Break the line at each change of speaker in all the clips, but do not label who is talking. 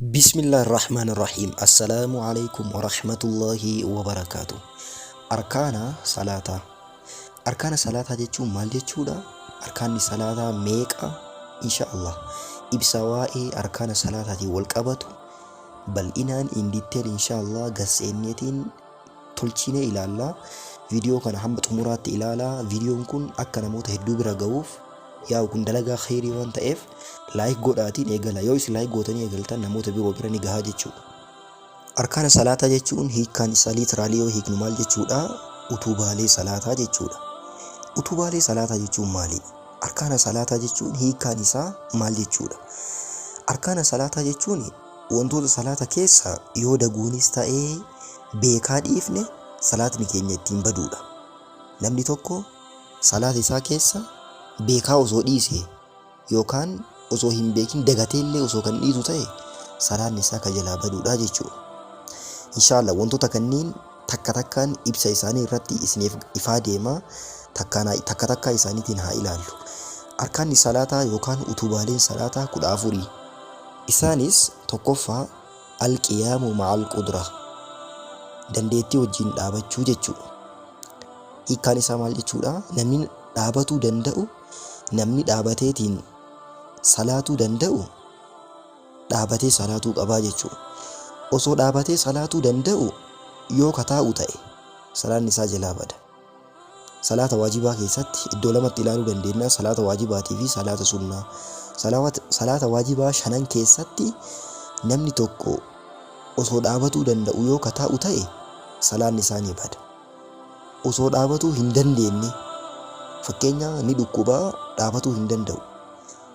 Bismillahirrahmanirrahim. Assalamualaikum warahmatullahi wabarakatuh. Arkaana salaataa. Arkaana salaataa jechuun maal jechuudha? Arkaanni salaataa meeqa? Inshaallah ibsa waa'ee arkaana salaataatiin wal qabatu bal'inaan in detail inshaallah gasseenneetiin tolchinee ilaallaa. Viidiyoo kana hamma xumuraatti ilaalaa. Viidiyoon kun akka namoota hedduu bira ga'uuf yaa kun dalagaa khairii waan ta'eef laayik godhaatiin eegala. Yoo isin laayik gootanii eegaltan namoota biroo bira ni gahaa jechuudha. Arkaana salaataa jechuun hiikkaan isaa liitiraalii yoo hiiknu maal jechuudha? Utubaalee salaataa jechuudha. Utubaalee salaataa jechuun maali? Arkaana salaataa jechuun hiikkaan isaa maal jechuudha? Arkaana salaataa jechuun wantoota salaata keessa yoo daguunis ta'ee beekaa dhiifne salaatni keenya ittiin baduudha. Namni tokko salaata isaa keessa beekaa osoo dhiise yookaan osoo hin beekin dagateellee osoo kan dhiisu ta'e salaanni isaa ka jalaa baduudha jechuudha. Inshaallah wantoota kanneen takka takkaan ibsa isaanii irratti isiniif ifaa deemaa takka takkaa isaaniitiin haa ilaallu. Arkaanni salaataa yookaan utubaaleen salaataa 14. Isaanis tokkoffaa alqiyaamu ma'al qudraa, dandeettii wajjin dhaabachuu jechuudha. Hiikkaan isaa maal jechuudha? Namni dhaabatuu danda'u, namni dhaabateetiin salaatuu danda'u dhaabatee salaatuu qabaa jechuudha. Osoo dhaabatee salaatuu danda'u yoo kataa'u ta'e salaanni isaa jalaa bada. Salaata waajibaa keessatti iddoo lamatti ilaaluu dandeenya: salaata waajibaatii fi salaata sunnaa. Salaata waajibaa 5 keessatti namni tokko osoo dhaabatuu danda'u yoo kataa'u ta'e salaanni isaa ni bada. Osoo dhaabatuu hin dandeenye, fakkeenya ni dhukkubaa dhaabatuu hin danda'u,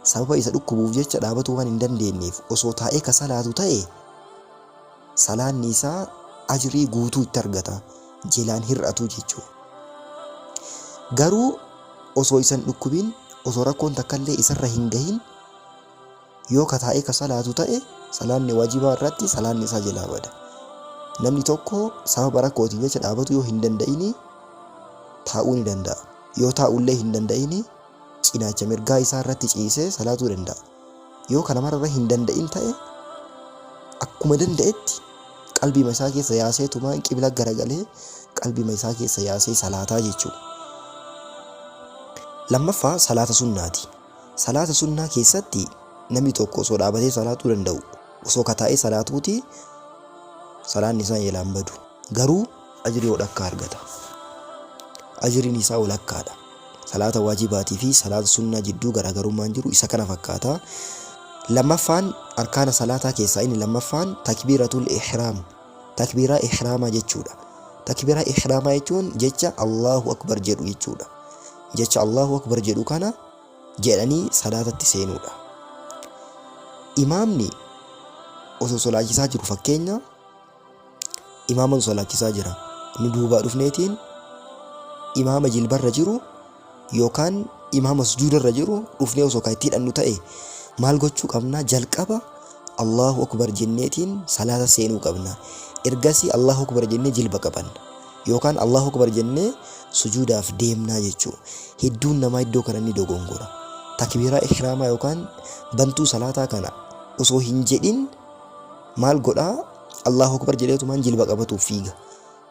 sababa isa dhukkubuuf jecha dhaabatuu waan hin dandeenyeef osoo taa'ee ka salaatu ta'e salaanni isaa ajrii guutuu itti argata, jalaan hir'atu jechuudha. Garuu osoo isan dhukkubin, osoo rakkoon takkallee isarra hin gahin yoo ka taa'ee ka salaatu ta'e salaanni waajibaa irratti salaanni isaa jalaa bada. Namni tokko sababa rakkootiin jecha dhaabatu yoo hin danda'ini taa'uu ni danda'a. Yoo taa'ullee hin danda'ini cinaacha mirgaa isaa irratti ciisee salaatuu danda'a. Yoo kana mararra hin danda'in ta'e akkuma danda'etti qalbii isaa keessa yaasee tumaan qibla garagalee qalbii isaa keessa yaasee salaataa jechuudha. Lammaffaa salaata sunnaati. Salaata sunnaa keessatti namni tokko osoo dhaabatee salaatuu danda'u, osoo kataa'ee salaatuuti salaanni isaa jalaan badu. Garuu ajrii walakkaa argata. Ajriin isaa walakkaadha. Salaata waajibaatii fi salaata sunnaa jidduu garaagarummaan jiru isa kana fakkaata. Lammaffaan arkaana salaataa keessaa inni lammaffaan takbiiratul ihraam. Takbiiraa ihraamaa jechuudha. Takbiiraa ihraamaa jechuun jecha Allahu akbar jedhu jechuudha. Jecha Allahu akbar jedhu kana jedhanii salaatatti seenuudha. Imaamni osoo solaachisaa jiru, fakkeenya imaama solaachisaa jira, ni duubaa dhufneetiin imaama jilbarra jiru yookaan imaama sujuudarra jiru dhufnee osoo kan itti hidhannu ta'e maal gochuu qabna? Jalqaba Allahu akbar jenneetiin salaata seenuu qabna. Ergasii Allahu akbar jennee jilba qabanna yookaan Allahu akbar jennee sujuudaaf deemnaa jechuudha. Hedduun namaa iddoo kana ni dogongora. Takbiiraa ihraamaa yookaan bantuu salaataa kana osoo hin jedhin maal godhaa? Allahu akbar jedheetumaan jilba qabatuuf fiiga.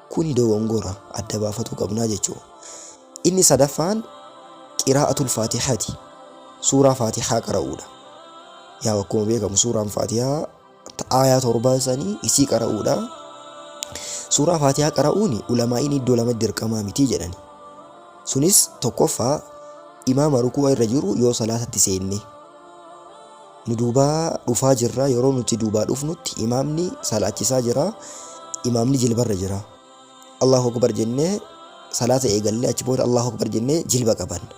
Kuni dogongora, adda baafatuu qabnaa jechuudha. Inni sadaffaan qiraa'atul faatihaati. Suuraa faatihaa qara'uudha. Yaa akkuma beekamu suuraan faatihaa aayaa 7 sanii isii qara'uudha. Suuraa faatihaa qara'uun ulamaa'iin iddoo lamatti dirqamaa miti jedhani. Sunis tokkoffaa imaama rukuu irra jiru yoo salaatatti seenne, nu duubaa dhufaa jirra, yeroo nuti duubaa dhufnutti imaamni salaachisaa jira, imaamni jilbarra jira. Allahu akbar jennee salaata eegallee achi booda Allahu akbar jennee jilba qabanna.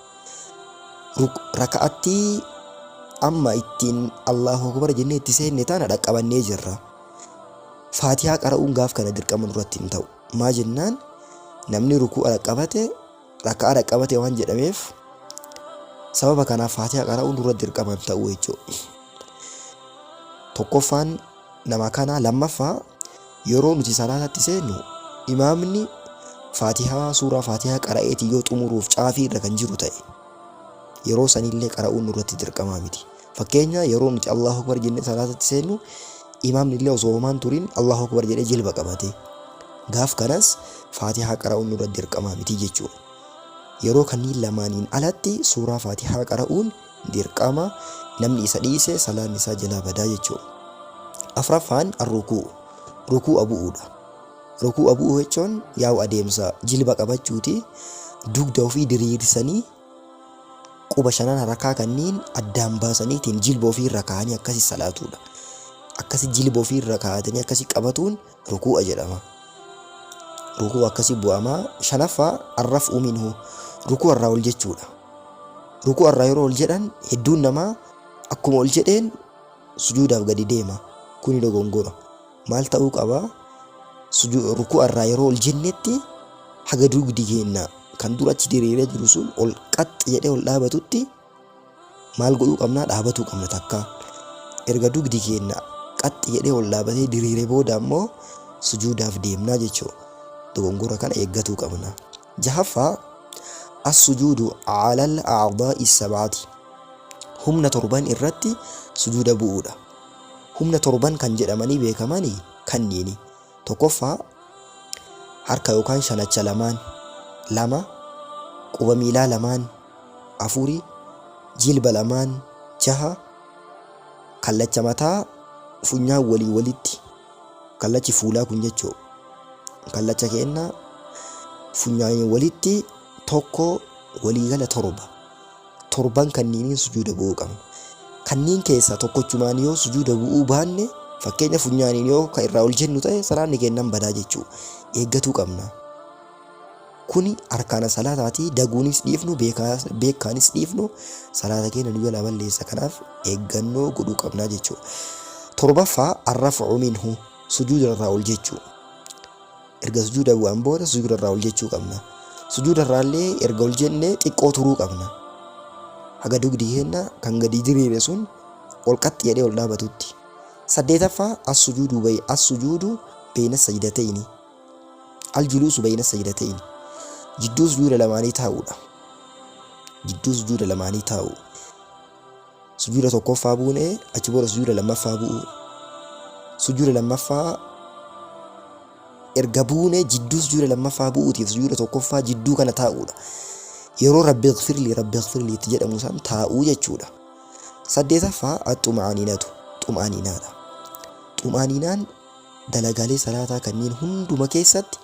Raka'atti amma ittiin Allahu akbar jennee itti seenne tana dhaqqabannee jirra. Faatihaa qara'uun gaaf kana dirqama nurratti hin ta'u. Maa jennaan namni rukuu'a dhaqqabate raka'aa dhaqqabate waan jedhameef sababa kanaaf faatihaa qara'uun nurratti dirqama hin ta'u jechuudha. Tokkoffaan nama kana. Lammaffaa yeroo nuti salaatatti seennu imaamni faatihaa suuraa faatihaa qara'eeti yoo xumuruuf caafii irra kan jiru ta'e yeroo sanillee qara'uun nurratti dirqamaa miti. Fakkeenya yeroo nuti Allahu akbar jennee salaatatti seennu imaamni illee osoo homaan turin Allahu akbar jedhee jilba qabate. Gaaf kanas Faatihaa qara'uun nurra dirqamaa miti jechuudha. Yeroo kanniin lamaaniin alatti suuraa Faatihaa qara'uun dirqama, namni isa dhiise salaan isaa jalaa badaa jechuudha. Afraffaan arrukuu, rukuu'a bu'uudha. Rukuu'a bu'uu jechuun yaa'u adeemsa jilba qabachuuti, dugda ofii diriirsanii quba shanan harkaa kanniin addaan baasaniitiin jilba ofii irra kaa'anii akkasi salaatuudha. Akkasi jilba ofii irra kaa'atanii akkasi qabatuun rukuu'a jedhama. Rukuu akkasi bu'amaa. Shanaffaa arraf'u minhu, rukuu irraa ol jechuudha. Rukuu irraa yeroo ol jedhan hedduun namaa akkuma ol jedheen sujuudaaf gadi deema. Kuni dogongora. Maal ta'uu qaba? Rukuu irraa yeroo ol jennetti haga dugdi keenya kan dura achi diriiree jiru sun ol qaxxi jedhee ol dhaabatutti maal godhuu qabnaa? Dhaabatuu qabna takka. Erga dugdi keenya qaxxi jedhee ol dhaabatee diriiree booda ammoo sujuudaaf deemnaa jechuudha. Dogongora kana eeggatuu qabna. Jahaffaa as-sujuudu alal a'daa'i sab'ati, humna torban irratti sujuuda bu'uudha. Humna torban kan jedhamanii beekamanii kanniini. Tokkoffaa harka yookaan shanacha lamaan, lama quba miilaa lamaan, afuri jilba lamaan, jaha kallacha mataa funyaan walii walitti, kallachi fuulaa kun jechuu kallacha keenya funyaan walitti tokko waliigala torban kanniiniin sujuuda bu'uu qabna. Kanniin keessaa tokkochumaan yoo sujuuda bu'uu baanne, fakkeenya funyaaniin yoo kan irraa ol jennu ta'e salaanni keennan badaa jechuu eeggatuu qabna. Kuni arkaana salaataati. Daguunis dhiifnu, beekaanis dhiifnu salaata keenya nu jalaa balleessa. Kanaaf eeggannoo godhuu qabnaa jechuudha. Torbaffaa arraf'u minhu, sujuuda irraa ol jechuu. Erga sujuuda bu'aan booda sujuuda irraa ol jechuu qabna. Sujuuda irraallee erga ol jennee xiqqoo turuu qabna. Haga dugdi keenya kan gadi diriire sun ol qaxxi jedhee ol dhaabatutti. Saddeetaffaa as-sujuudu beeyna sajdatayni, al-juluusu beeyna sajdatayni, jidduu sujuuda lamaanii taa'uudha. Jidduu sujuuda lamaanii taa'u. Sujuuda tokkoffaa buunee achi booda sujuuda lammaffaa bu'u. Sujuuda lammaffaa erga buunee jidduu sujuuda lammaffaa bu'uutiif sujuuda tokkoffaa jidduu kana taa'uudha. Yeroo rabbi ighfirlii itti jedhamu san taa'uu jechuudha. Saddeetaffaa xuma'aniinaadha. Xuma'aniinaan dalagaalee salaataa kanneen hunduma keessatti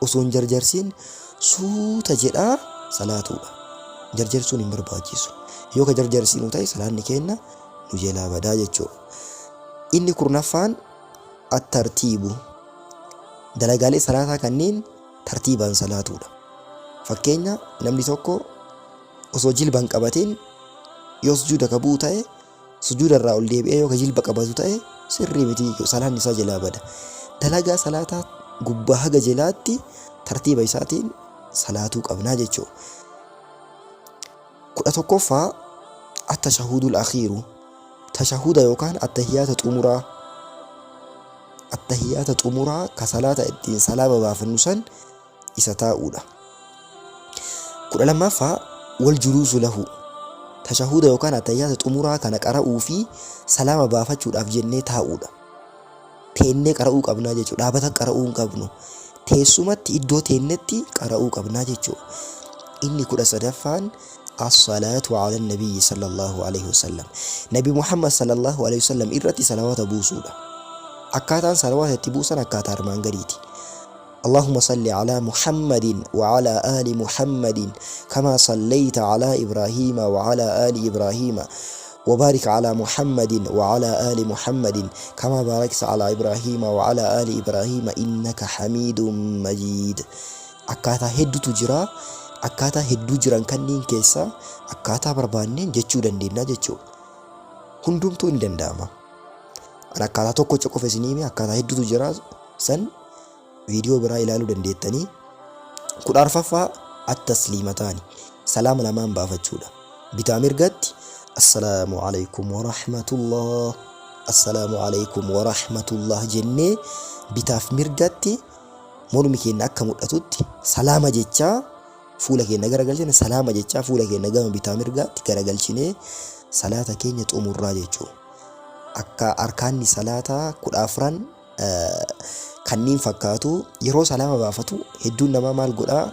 osoo hin jarjarsiin suuta jedhaa salaatuudha. Jarjarsuun hin barbaachisu. Yoo ka jarjarsiinu ta'e salaanni keenya nu jalaa badaa jechuudha. Inni kurnaffaan at-tartiibu, dalagaalee salaataa kanneen tartiibaan salaatuudha. Fakkeenya namni tokko osoo jilba hin qabatin yoo sujuuda ka bu'u ta'e sujuuda irraa ol deebi'ee yoo ka jilba qabatu ta'e sirrii miti, salaanni isaa jalaa bada. Dalagaa salaataa gubbaa haga jalaatti tartiiba isaatiin salaatuu qabnaa jechuudha. 11ffaa at-tashahhudul akhiiru, tashahuda yookaan attahiyaata xumuraa ka salaata ittiin salaama baafannu san isa taa'uudha. 12ffaa wal juluusu lahu, tashahuda yookaan attahiyaata xumuraa kana qara'uu fi salaama baafachuudhaaf jennee taa'uudha. Teennee qara'uu qabnaa jechuudha. Dhaabata qara'uu hin qabnu. Teessumatti iddoo teennetti qara'uu qabnaa jechuudha. Inni 13ffaan as-salaatu ala nabiyyi sallallahu alaihi wasallam, nabi Muhammad sallallahu alaihi wasallam irratti salawaata buusuudha. Akkaataan salawaata itti buusan akkaataa armaan gadiiti. اللهم صل على محمد وعلى آل محمد كما صليت على إبراهيم وعلى آل إبراهيم وبارك على محمد وعلى آل محمد كما باركت على إبراهيم وعلى آل إبراهيم إنك حميد مجيد. أكاتا هدو تجرا، أكاتا هدو جران كنين كيسا أكاتا بربانين جتشو دندينا جتشو هندوم تو دنداما. أنا أكاتا توكو چوكو فسنيمي أكاتا هدو تجرا سن فيديو برا ilaaluu dandeettanii. 14ffaa at-tasliimataani, salaama lamaan baafachuudha. Bitaa mirgatti assalaamu alaykum wa rahmatullah, assalaamu alaykum wa rahmatullah jennee bitaaf mirgatti mormi keenya akka mul'atutti salaama jechaa fuula keenya garagalchine, salaama jechaa fuula keenya gama bitaa mirgaatti garagalchinee salaata keenya xumurraa jechuudha. akka arkaanni salaataa 14 kanneen fakkaatu yeroo salaama baafatu hedduun namaa maal godhaa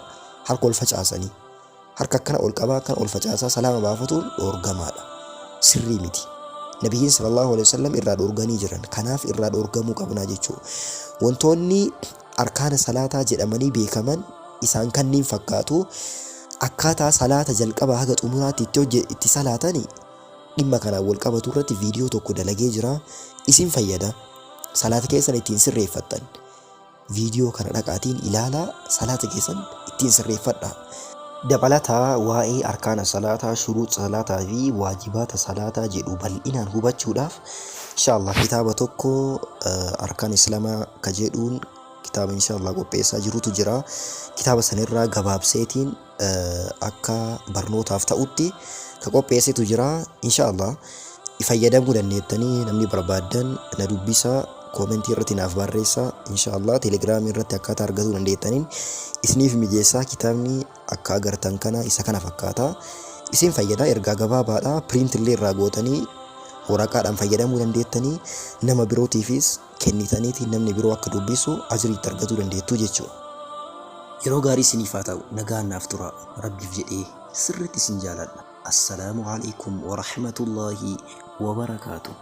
harka ol facaasanii harka akkana ol qabaa akkana ol facaasaa salaama baafatuun dhoorgamaadha. Sirrii miti. Nabiyyiin sallallahu alaihi wasallam irraa dhoorganii jiran. Kanaaf irraa dhoorgamuu qabnaa jechuudha. Wantoonni arkaana salaataa jedhamanii beekaman isaan kanneen fakkaatu akkaataa salaata jalqabaa haga xumuraatti itti salaatanii dhimma kanaan wal qabatu irratti viidiyoo tokko dalagee jira. Isin fayyada. Salaata keessan ittiin sirreeffattan. Viidiyoo kana dhaqaatiin ilaalaa salaata keessan ittiin sirreeffadhaa. Dabalataa waa'ee arkaana salaataa, shuruuxa salaataa fi waajibaata salaataa jedhu bal'inaan hubachuudhaaf inshallah kitaaba tokko arkaan islaamaa ka jedhuun kitaaba inshallah qopheessaa jirutu jira. Kitaaba sanirraa gabaabseetiin akka barnootaaf ta'utti ka qopheessitu jira. Inshallah fayyadamuu dandeettanii namni barbaadan na dubbisa. Koomentii irratti naaf barreessaa. Inshallah telegiraamii irratti akkaataa argachuu dandeettaniin isiniif mijeessaa. Kitaabni akka agartan kana isa kana fakkaata. Isin fayyada ergaa gabaabaadha. Print illee irraa gootanii waraqaadhaan fayyadamuu dandeettanii nama birootiifis kennitaniitiin namni biroo akka dubbisu ajriitti argachuu dandeettu jechuudha. Yeroo gaarii isiniif haa ta'u. Nagaan naaf tura. Rabbiif jedhee sirriitti isin jaaladha. Assalaamu alaikum wa rahmatullahi wa barakaatuh.